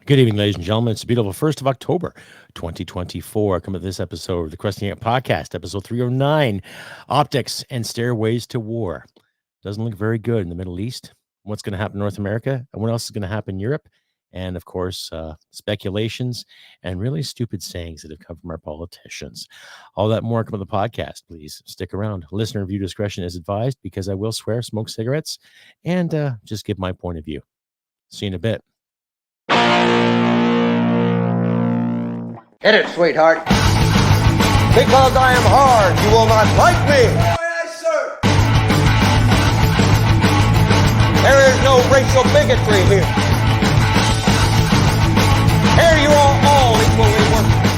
Good evening, ladies and gentlemen. It's a beautiful 1st of October, 2024. Come to this episode of the Crusty podcast, episode 309, Optics and Stairways to War. Doesn't look very good in the Middle East. What's going to happen in North America? And what else is going to happen in Europe? And, of course, speculations and really stupid sayings that have come from our politicians. All that more come on the podcast. Please stick around. Listener view discretion is advised because I will swear, smoke cigarettes, and just give my point of view. See you in a bit. Hit it, sweetheart. Because I am hard, you will not like me. Yes, sir. There is no racial bigotry here. Here you are all equally worthless.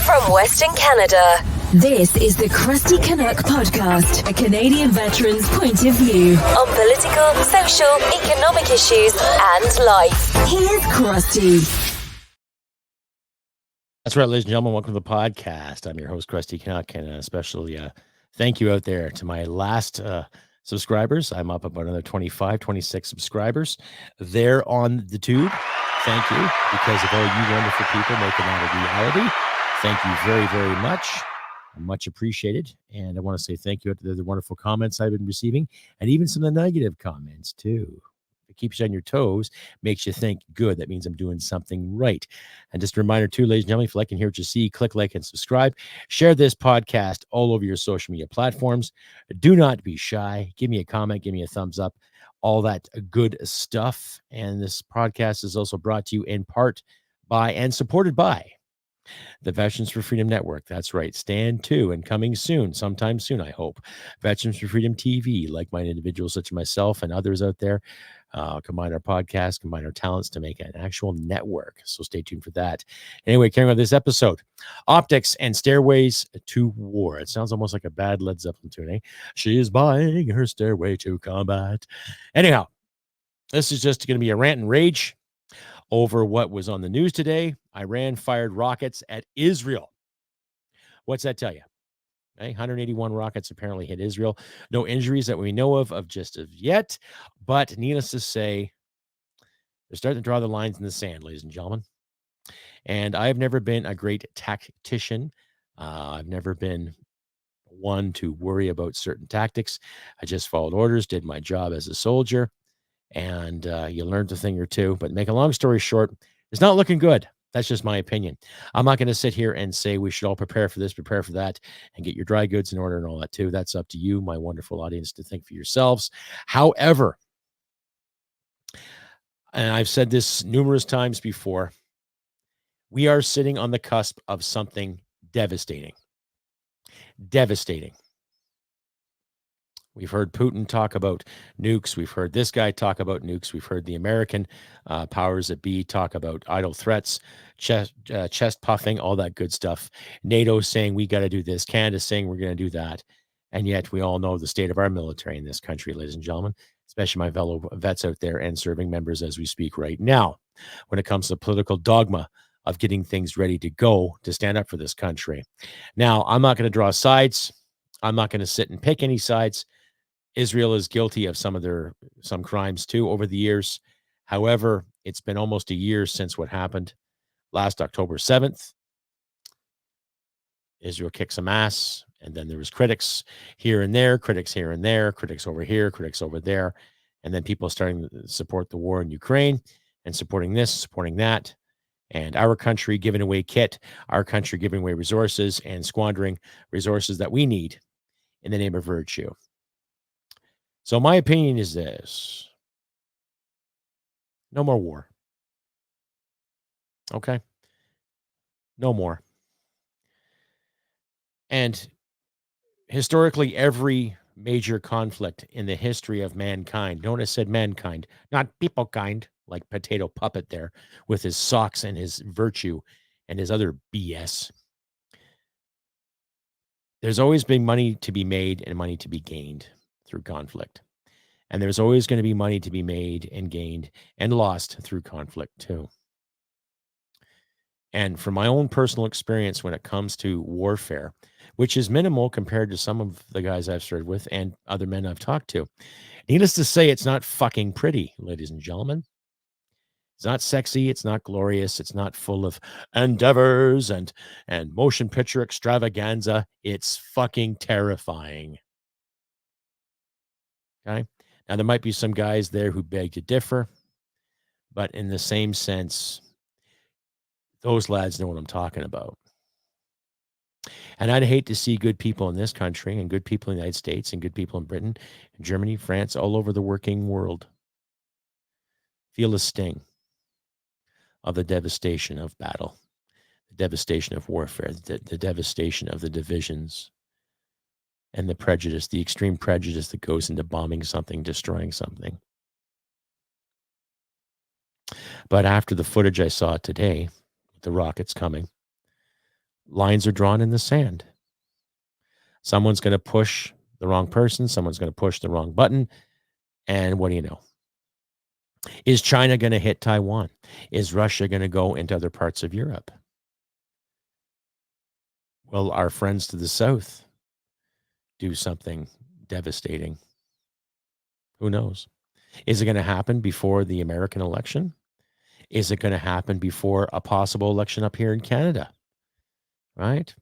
From Western Canada, this is the Crusty Canuck podcast, a Canadian veteran's point of view on political, social, economic issues, and life. Here's Crusty. That's right, ladies and gentlemen. Welcome to the podcast. I'm your host, Crusty Canuck, and especially thank you out there to my last subscribers. I'm up about another 25, 26 subscribers there on the tube. Thank you, because of all you wonderful people making that a reality. Thank you very, very much. Much appreciated. And I want to say thank you to the wonderful comments I've been receiving, and even some of the negative comments too. It keeps you on your toes, makes you think, good, that means I'm doing something right. And just a reminder too, ladies and gentlemen, if you like and hear what you see, click like and subscribe. Share this podcast all over your social media platforms. Do not be shy. Give me a comment, give me a thumbs up, all that good stuff. And this podcast is also brought to you in part by and supported by the Veterans for Freedom Network. That's right. Stand 2 and coming soon, sometime soon, I hope. Veterans for Freedom TV, like-minded individuals such as myself and others out there, combine our podcast, combine our talents to make an actual network. So stay tuned for that. Anyway, carrying on this episode, Optics and Stairways to War. It sounds almost like a bad Led Zeppelin tune, eh? She is buying her stairway to combat. Anyhow, this is just going to be a rant and rage over what was on the news today. Iran fired rockets at Israel. What's that tell you? Okay, 181 rockets apparently hit Israel. No injuries that we know of just of yet. But needless to say, they're starting to draw the lines in the sand, ladies and gentlemen. And I've never been a great tactician. I've never been one to worry about certain tactics. I just followed orders, did my job as a soldier. And you learned a thing or two. But make a long story short, it's not looking good. That's just my opinion. I'm not going to sit here and say we should all prepare for this, prepare for that, and get your dry goods in order and all that too. That's up to you, my wonderful audience, to think for yourselves. However, and I've said this numerous times before, we are sitting on the cusp of something devastating. Devastating. We've heard Putin talk about nukes. We've heard this guy talk about nukes. We've heard the American powers that be talk about idle threats, chest puffing, all that good stuff. NATO saying we got to do this. Canada saying we're going to do that. And yet we all know the state of our military in this country, ladies and gentlemen, especially my fellow vets out there and serving members as we speak right now, when it comes to political dogma of getting things ready to go to stand up for this country. Now, I'm not going to draw sides. I'm not going to sit and pick any sides. Israel is guilty of some crimes too over the years. However, it's been almost a year since what happened last October 7th. Israel kicked some ass, and then there was critics here and there, critics here and there, critics over here, critics over there, and then people starting to support the war in Ukraine and supporting this, supporting that, and our country giving away kit, our country giving away resources and squandering resources that we need in the name of virtue. So my opinion is this: no more war. Okay? No more. And historically, every major conflict in the history of mankind, notice I said mankind, not people kind, like Potato Puppet there, with his socks and his virtue and his other BS. There's always been money to be made and money to be gained through conflict. And there's always going to be money to be made and gained and lost through conflict too. And from my own personal experience when it comes to warfare, which is minimal compared to some of the guys I've served with and other men I've talked to, needless to say, it's not fucking pretty, ladies and gentlemen. It's not sexy. It's not glorious. It's not full of endeavors and motion picture extravaganza. It's fucking terrifying. Okay. Now, there might be some guys there who beg to differ, but in the same sense, those lads know what I'm talking about. And I'd hate to see good people in this country and good people in the United States and good people in Britain, Germany, France, all over the working world feel the sting of the devastation of battle, the devastation of warfare, the devastation of the divisions and the prejudice, the extreme prejudice that goes into bombing something, destroying something. But after the footage I saw today, the rockets coming, lines are drawn in the sand. Someone's going to push the wrong person. Someone's going to push the wrong button. And what do you know? Is China going to hit Taiwan? Is Russia going to go into other parts of Europe? Will our friends to the south do something devastating? Who knows? Is it going to happen before the American election? Is it going to happen before a possible election up here in Canada? Right?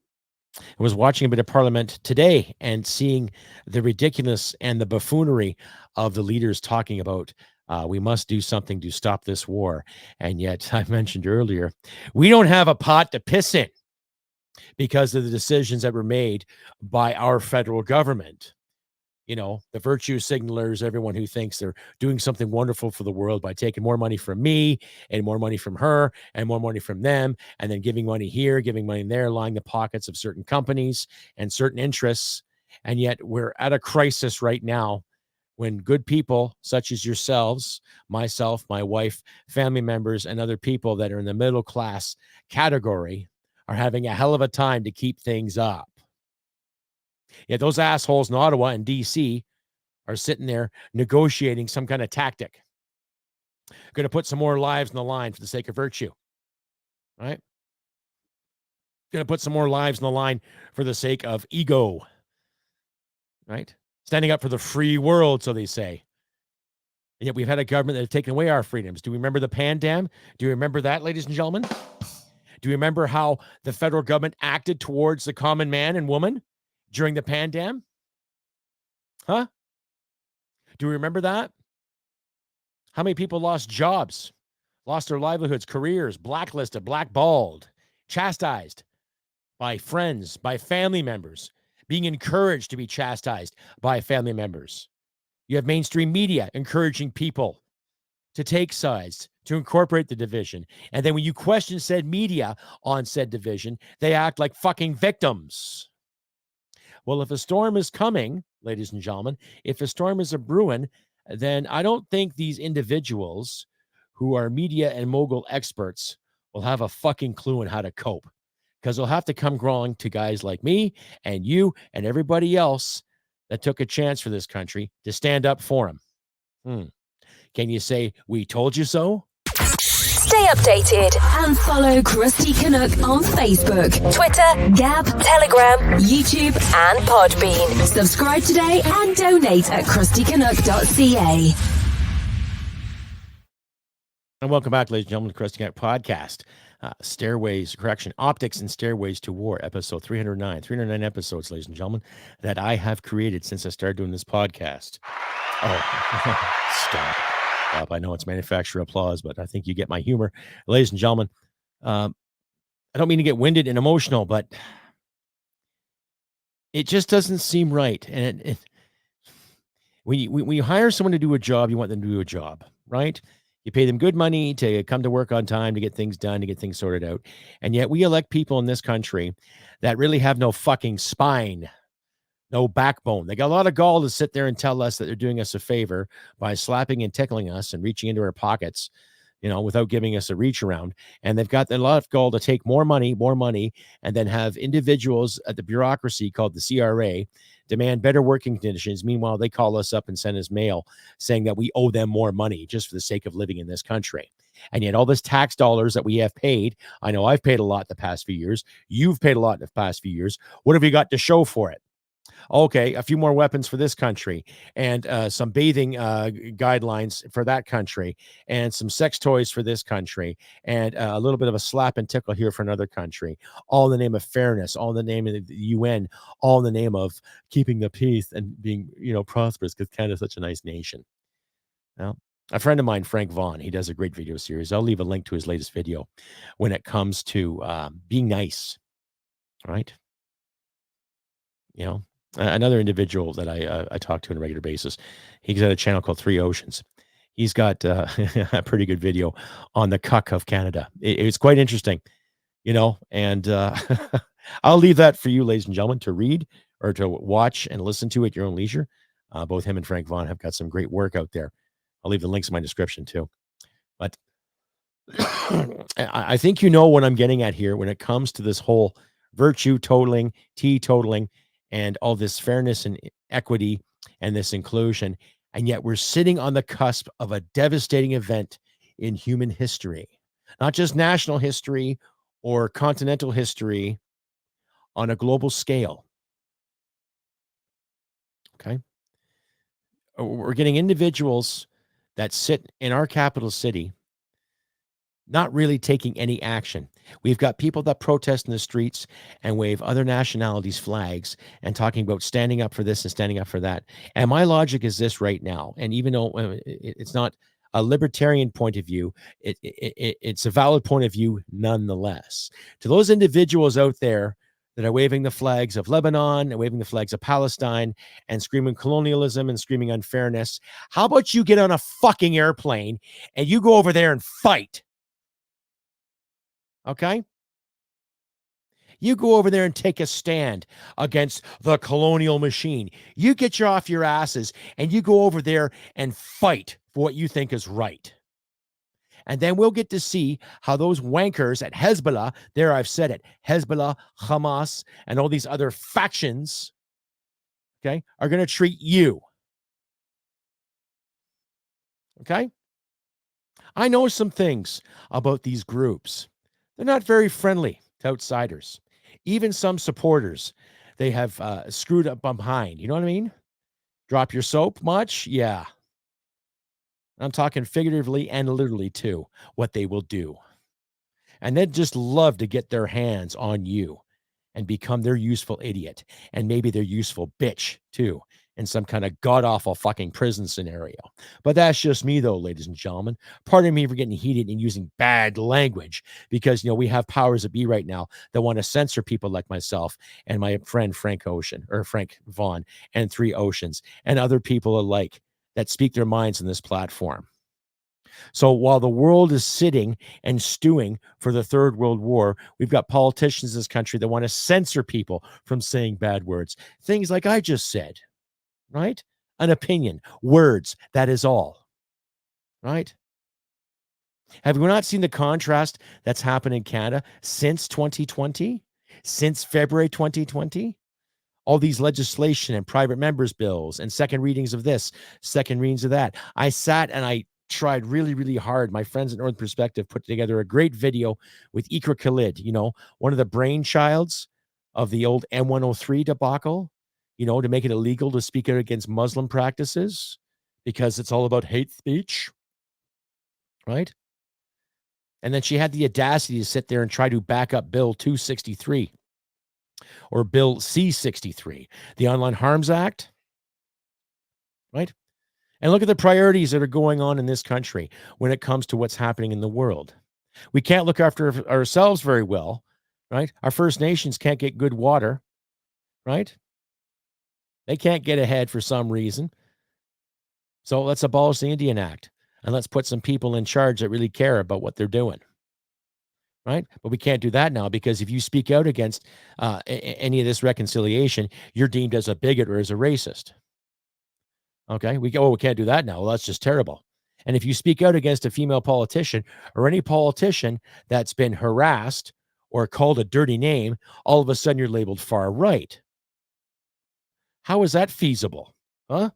I was watching a bit of Parliament today and seeing the ridiculous and the buffoonery of the leaders talking about we must do something to stop this war. And yet, I mentioned earlier, we don't have a pot to piss in because of the decisions that were made by our federal government. You know, the virtue signalers, everyone who thinks they're doing something wonderful for the world by taking more money from me and more money from her and more money from them, and then giving money here, giving money there, lining the pockets of certain companies and certain interests. And yet we're at a crisis right now when good people such as yourselves, myself, my wife, family members, and other people that are in the middle class category are having a hell of a time to keep things up. Yet those assholes in Ottawa and DC are sitting there negotiating some kind of tactic. Going to put some more lives on the line for the sake of virtue. Right? Going to put some more lives on the line for the sake of ego. Right? Standing up for the free world, so they say. And yet we've had a government that has taken away our freedoms. Do we remember the Pandam? Do you remember that, ladies and gentlemen? Do you remember how the federal government acted towards the common man and woman during the Pandam? Huh? Do we remember that? How many people lost jobs, lost their livelihoods, careers, blacklisted, blackballed, chastised by friends, by family members, being encouraged to be chastised by family members? You have mainstream media encouraging people to take sides, to incorporate the division. And then when you question said media on said division, they act like fucking victims. Well, if a storm is coming, ladies and gentlemen, if a storm is a brewing, then I don't think these individuals who are media and mogul experts will have a fucking clue on how to cope, because they'll have to come crawling to guys like me and you and everybody else that took a chance for this country to stand up for them. Can you say, we told you so? Stay updated and follow Crusty Canuck on Facebook, Twitter, Gab, Telegram, YouTube, and Podbean. Subscribe today and donate at crustycanuck.ca. And welcome back, ladies and gentlemen, to the Crusty Canuck podcast. Optics and Stairways to War, episode 309. 309 episodes, ladies and gentlemen, that I have created since I started doing this podcast. Oh, stop. I know it's manufacturer applause, but I think you get my humor. Ladies and gentlemen, I don't mean to get winded and emotional, but it just doesn't seem right. And when you hire someone to do a job, you want them to do a job, right? You pay them good money to come to work on time, to get things done, to get things sorted out. And yet we elect people in this country that really have no fucking spine, no backbone. They got a lot of gall to sit there and tell us that they're doing us a favor by slapping and tickling us and reaching into our pockets, you know, without giving us a reach around. And they've got a lot of gall to take more money, and then have individuals at the bureaucracy called the CRA demand better working conditions. Meanwhile, they call us up and send us mail saying that we owe them more money just for the sake of living in this country. And yet all this tax dollars that we have paid, I know I've paid a lot the past few years. You've paid a lot in the past few years. What have you got to show for it? Okay, a few more weapons for this country, and some bathing guidelines for that country, and some sex toys for this country, and a little bit of a slap and tickle here for another country, all in the name of fairness, all in the name of the UN, all in the name of keeping the peace and being, prosperous, because Canada's such a nice nation. Well, a friend of mine, Frank Vaughn, he does a great video series. I'll leave a link to his latest video when it comes to being nice, right? Another individual that I talk to on a regular basis, he's got a channel called Three Oceans. He's got a pretty good video on the cuck of Canada. It's quite interesting, and I'll leave that for you, ladies and gentlemen, to read or to watch and listen to at your own leisure. Both him and Frank Vaughn have got some great work out there. I'll leave the links in my description too. But I think you know what I'm getting at here when it comes to this whole virtue totaling, teetotaling, and all this fairness and equity and this inclusion. And yet we're sitting on the cusp of a devastating event in human history, not just national history or continental history, on a global scale. Okay. We're getting individuals that sit in our capital city not really taking any action. We've got people that protest in the streets and wave other nationalities' flags and talking about standing up for this and standing up for that. And my logic is this right now. And even though it's not a libertarian point of view, it's a valid point of view nonetheless. To those individuals out there that are waving the flags of Lebanon and waving the flags of Palestine and screaming colonialism and screaming unfairness, how about you get on a fucking airplane and you go over there and fight? Okay? You go over there and take a stand against the colonial machine. You get you off your asses and you go over there and fight for what you think is right. And then we'll get to see how those wankers at Hezbollah, there I've said it, Hezbollah, Hamas, and all these other factions, okay, are going to treat you. Okay? I know some things about these groups. They're not very friendly to outsiders. Even some supporters, they have screwed up behind. You know what I mean? Drop your soap much? Yeah. I'm talking figuratively and literally too, what they will do. And they'd just love to get their hands on you and become their useful idiot and maybe their useful bitch too, in some kind of god-awful fucking prison scenario. But that's just me though, ladies and gentlemen. Pardon me for getting heated and using bad language because, we have powers that be right now that want to censor people like myself and my friend Frank Vaughn and Three Oceans and other people alike that speak their minds on this platform. So while the world is sitting and stewing for the Third World War, we've got politicians in this country that want to censor people from saying bad words. Things like I just said, right? An opinion, words, that is all, right? Have we not seen the contrast that's happened in Canada since 2020? Since February 2020? All these legislation and private members bills and second readings of this, second readings of that. I sat and I tried really, really hard. My friends at Northern Perspective put together a great video with Ikra Khalid, one of the brainchilds of the old M103 debacle, to make it illegal to speak out against Muslim practices because it's all about hate speech, right? And then she had the audacity to sit there and try to back up Bill 263 or Bill C-63, the Online Harms Act, right? And look at the priorities that are going on in this country when it comes to what's happening in the world. We can't look after ourselves very well, right? Our First Nations can't get good water, right? They can't get ahead for some reason. So let's abolish the Indian Act and let's put some people in charge that really care about what they're doing, right? But we can't do that now because if you speak out against any of this reconciliation, you're deemed as a bigot or as a racist. Okay, we can't do that now. Well, that's just terrible. And if you speak out against a female politician or any politician that's been harassed or called a dirty name, all of a sudden you're labeled far right. How is that feasible? Huh?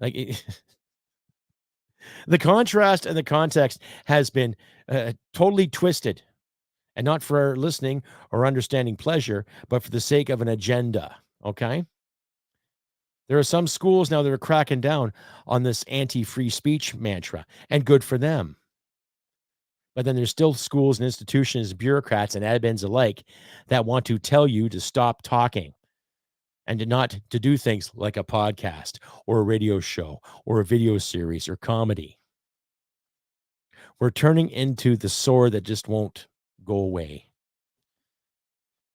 Like the contrast and the context has been totally twisted and not for listening or understanding pleasure, but for the sake of an agenda. Okay. There are some schools now that are cracking down on this anti-free speech mantra, and good for them. But then there's still schools and institutions, bureaucrats and admins alike that want to tell you to stop talking and to do things like a podcast or a radio show or a video series or comedy. We're turning into the sword that just won't go away.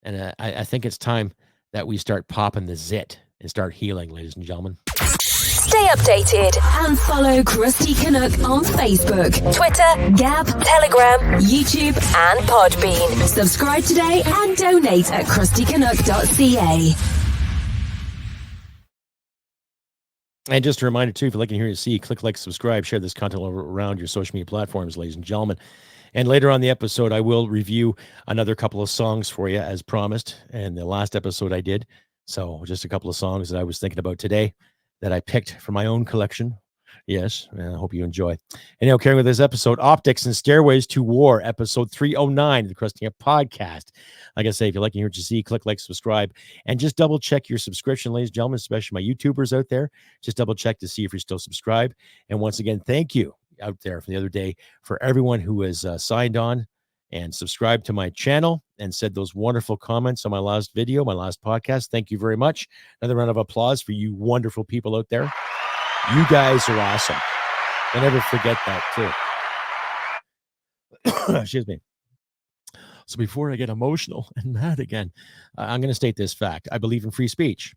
And I think it's time that we start popping the zit and start healing, ladies and gentlemen. Stay updated and follow Crusty Canuck on Facebook, Twitter, Gab, Telegram, YouTube, and Podbean. Subscribe today and donate at crustycanuck.ca. And just a reminder, too, if you're liking here to see, click like, subscribe, share this content around your social media platforms, ladies and gentlemen. And later on the episode, I will review another couple of songs for you, as promised. And the last episode I did. So just a couple of songs that I was thinking about today that I picked from my own collection. Yes, I hope you enjoy. And now, carrying with this episode, Optics and Stairways to War, episode 309 of the Crusty Podcast. Like I say, if you're liking what you see, click like, subscribe, and just double check your subscription, ladies and gentlemen, especially my YouTubers out there. Just double check to see if you're still subscribed. And once again, thank you out there from the other day for everyone who has signed on and subscribed to my channel and said those wonderful comments on my last video, my last podcast. Thank you very much. Another round of applause for you wonderful people out there. You guys are awesome. I never forget that, too. Excuse me. So before I get emotional and mad again, I'm going to state this fact. I believe in free speech.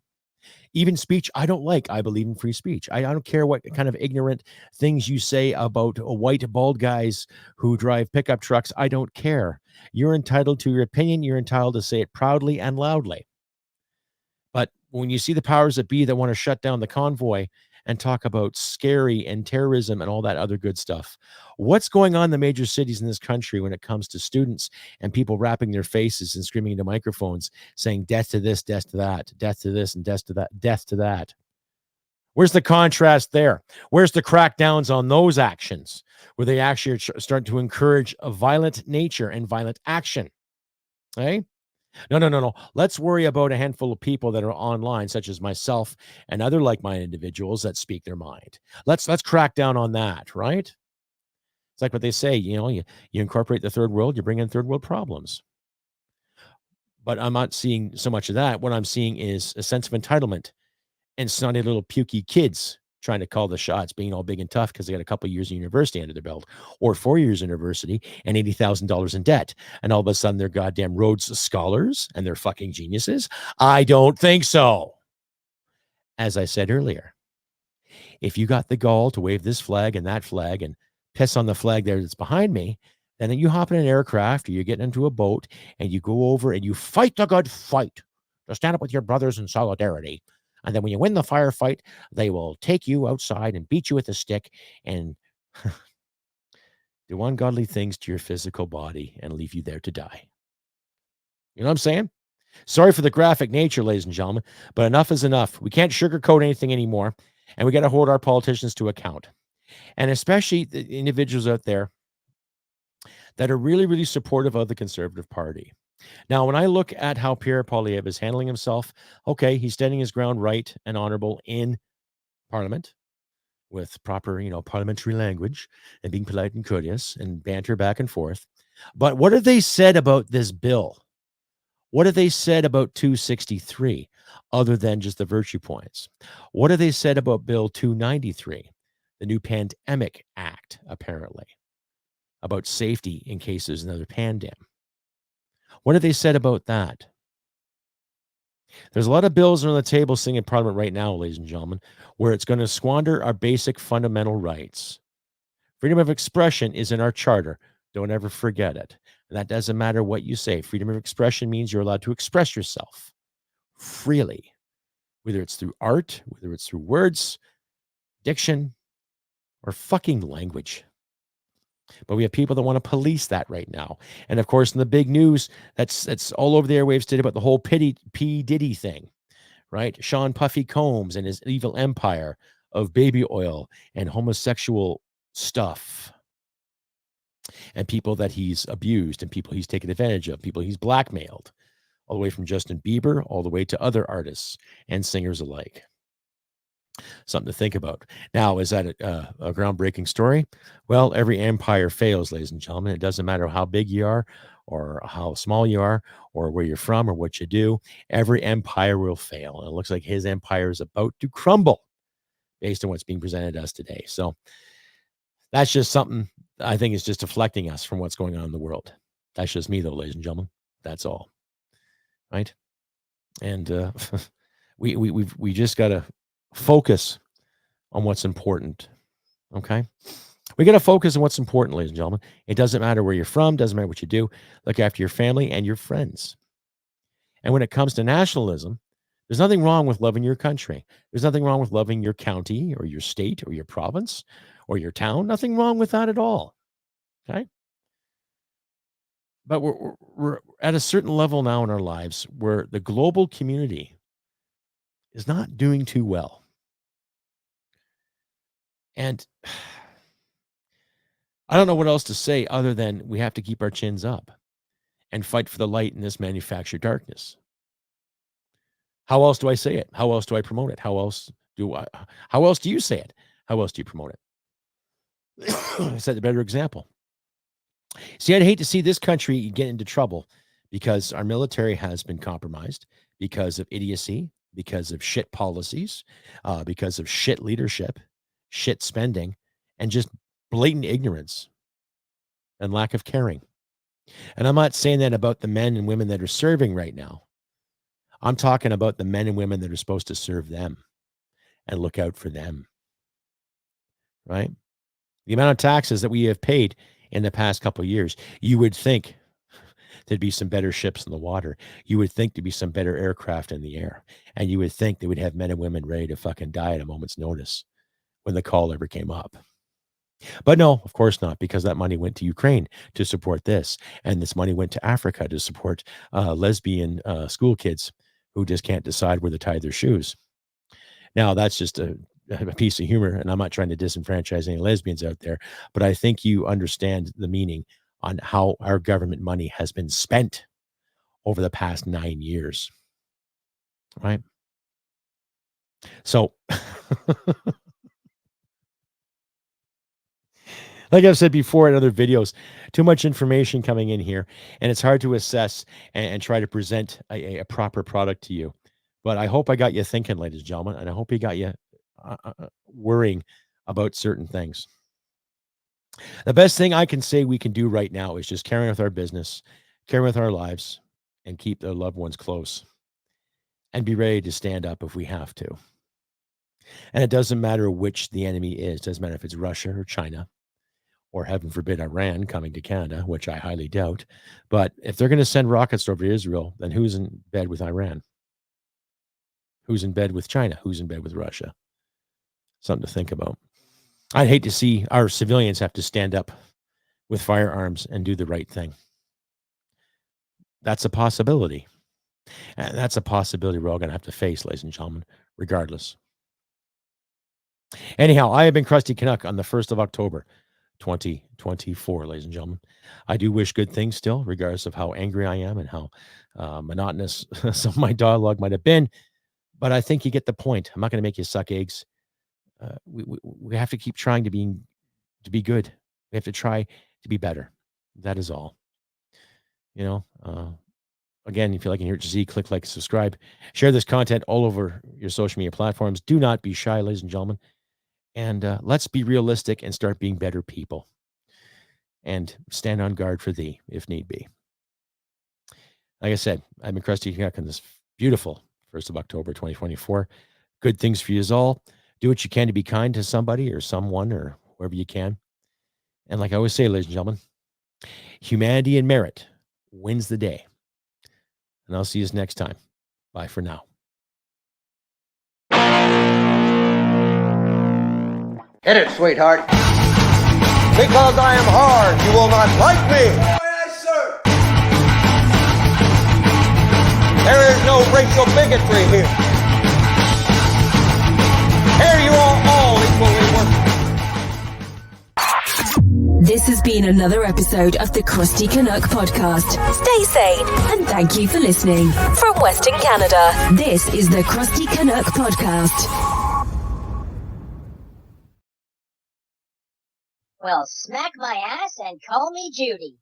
Even speech I don't like, I believe in free speech. I don't care what kind of ignorant things you say about white bald guys who drive pickup trucks. I don't care. You're entitled to your opinion. You're entitled to say it proudly and loudly. But when you see the powers that be that want to shut down the convoy and talk about scary and terrorism and all that other good stuff, what's going on in the major cities in this country when it comes to students and people wrapping their faces and screaming into microphones saying death to this, death to that, death to this and death to that, death to that? Where's the contrast there? Where's the crackdowns on those actions where they actually are starting to encourage a violent nature and violent action? Hey? No. Let's worry about a handful of people that are online, such as myself and other like-minded individuals that speak their mind. Let's crack down on that, right? It's like what they say, you incorporate the third world, you bring in third world problems. But I'm not seeing so much of that. What I'm seeing is a sense of entitlement and snotty little pukey kids trying to call the shots, being all big and tough because they got a couple of years of university under their belt, or 4 years of university and $80,000 in debt. And all of a sudden they're goddamn Rhodes scholars and they're fucking geniuses. I don't think so. As I said earlier, if you got the gall to wave this flag and that flag and piss on the flag there that's behind me, then you hop in an aircraft or you get into a boat and you go over and you fight the good fight to stand up with your brothers in solidarity. And then when you win the firefight, they will take you outside and beat you with a stick and do ungodly things to your physical body and leave you there to die. You know what I'm saying? Sorry for the graphic nature, ladies and gentlemen, but enough is enough. We can't sugarcoat anything anymore, and we got to hold our politicians to account. And especially the individuals out there that are really, really supportive of the Conservative Party. Now, when I look at how Pierre Poilievre is handling himself, okay, he's standing his ground right and honorable in Parliament with proper, parliamentary language and being polite and courteous and banter back and forth. But what have they said about this bill? What have they said about 263 other than just the virtue points? What have they said about Bill 293, the new Pandemic Act, apparently, about safety in case there's another pandemic? What have they said about that? There's a lot of bills on the table sitting in Parliament right now, ladies and gentlemen, where it's going to squander our basic fundamental rights. Freedom of expression is in our charter. Don't ever forget it. And that doesn't matter what you say. Freedom of expression means you're allowed to express yourself freely, whether it's through art, whether it's through words, diction, or fucking language. But we have people that want to police that right now. And of course, in the big news, that's all over the airwaves today about the whole P. Diddy thing, right? Sean Puffy Combs and his evil empire of baby oil and homosexual stuff. and people that he's abused and people he's taken advantage of, people he's blackmailed, all the way from Justin Bieber all the way to other artists and singers alike. Something to think about. Now, is that a groundbreaking story? Well, every empire fails, ladies and gentlemen. It doesn't matter how big you are or how small you are or where you're from or what you do. Every empire will fail. And it looks like his empire is about to crumble based on what's being presented to us today. So that's just something I think is just deflecting us from what's going on in the world. That's just me, though, ladies and gentlemen. That's all. Right? And we just got to focus on what's important. Okay? We got to focus on what's important, ladies and gentlemen. It doesn't matter where you're from, doesn't matter what you do. Look after your family and your friends. And when it comes to nationalism, there's nothing wrong with loving your country. There's nothing wrong with loving your county or your state or your province or your town. Nothing wrong with that at all. Okay? But we're at a certain level now in our lives where the global community is not doing too well. And I don't know what else to say other than we have to keep our chins up and fight for the light in this manufactured darkness. How else do I say it? How else do I promote it? How else do you say it? How else do you promote it? I said a better example. See, I'd hate to see this country get into trouble because our military has been compromised because of idiocy, because of shit policies, because of shit leadership, shit spending, and just blatant ignorance and lack of caring. And I'm not saying that about the men and women that are serving right now. I'm talking about the men and women that are supposed to serve them and look out for them. Right? The amount of taxes that we have paid in the past couple of years, you would think there'd be some better ships in the water. You would think there'd be some better aircraft in the air. And you would think they would have men and women ready to fucking die at a moment's notice when the call ever came up. But no, of course not, because that money went to Ukraine to support this. And this money went to Africa to support lesbian school kids who just can't decide where to tie their shoes. Now, that's just a piece of humor, and I'm not trying to disenfranchise any lesbians out there, but I think you understand the meaning on how our government money has been spent over the past 9 years. Right? So, like I've said before in other videos, too much information coming in here, and it's hard to assess and try to present a proper product to you. But I hope I got you thinking, ladies and gentlemen, and I hope he got you worrying about certain things. The best thing I can say we can do right now is just carry with our business, carry with our lives, and keep their loved ones close, and be ready to stand up if we have to. And it doesn't matter which the enemy is. It doesn't matter if it's Russia or China, or heaven forbid, Iran coming to Canada, which I highly doubt. But if they're going to send rockets over to Israel, then who's in bed with Iran? Who's in bed with China? Who's in bed with Russia? Something to think about. I'd hate to see our civilians have to stand up with firearms and do the right thing. That's a possibility. And that's a possibility we're all going to have to face, ladies and gentlemen, regardless. Anyhow, I have been Crusty Canuck on the 1st of October, 2024, ladies and gentlemen. I do wish good things still, regardless of how angry I am and how monotonous some of my dialogue might have been. But I think you get the point. I'm not going to make you suck eggs. We have to keep trying to be good. We have to try to be better. That is all. Again, if you like and hear it, click like, subscribe, share this content all over your social media platforms. Do not be shy, ladies and gentlemen. And let's be realistic and start being better people. And stand on guard for thee, if need be. Like I said, I've been Crusty Canuck on this beautiful 1st of October, 2024. Good things for you all. Do what you can to be kind to somebody or someone or whoever you can. And like I always say, ladies and gentlemen, humanity and merit wins the day. And I'll see you next time. Bye for now. Hit it, sweetheart. Because I am hard, you will not like me. Yes, sir. There is no racial bigotry here. Here you are all equally worthless. This has been another episode of the Crusty Canuck podcast. Stay sane and thank you for listening. From Western Canada, this is the Crusty Canuck podcast. Well, smack my ass and call me Judy.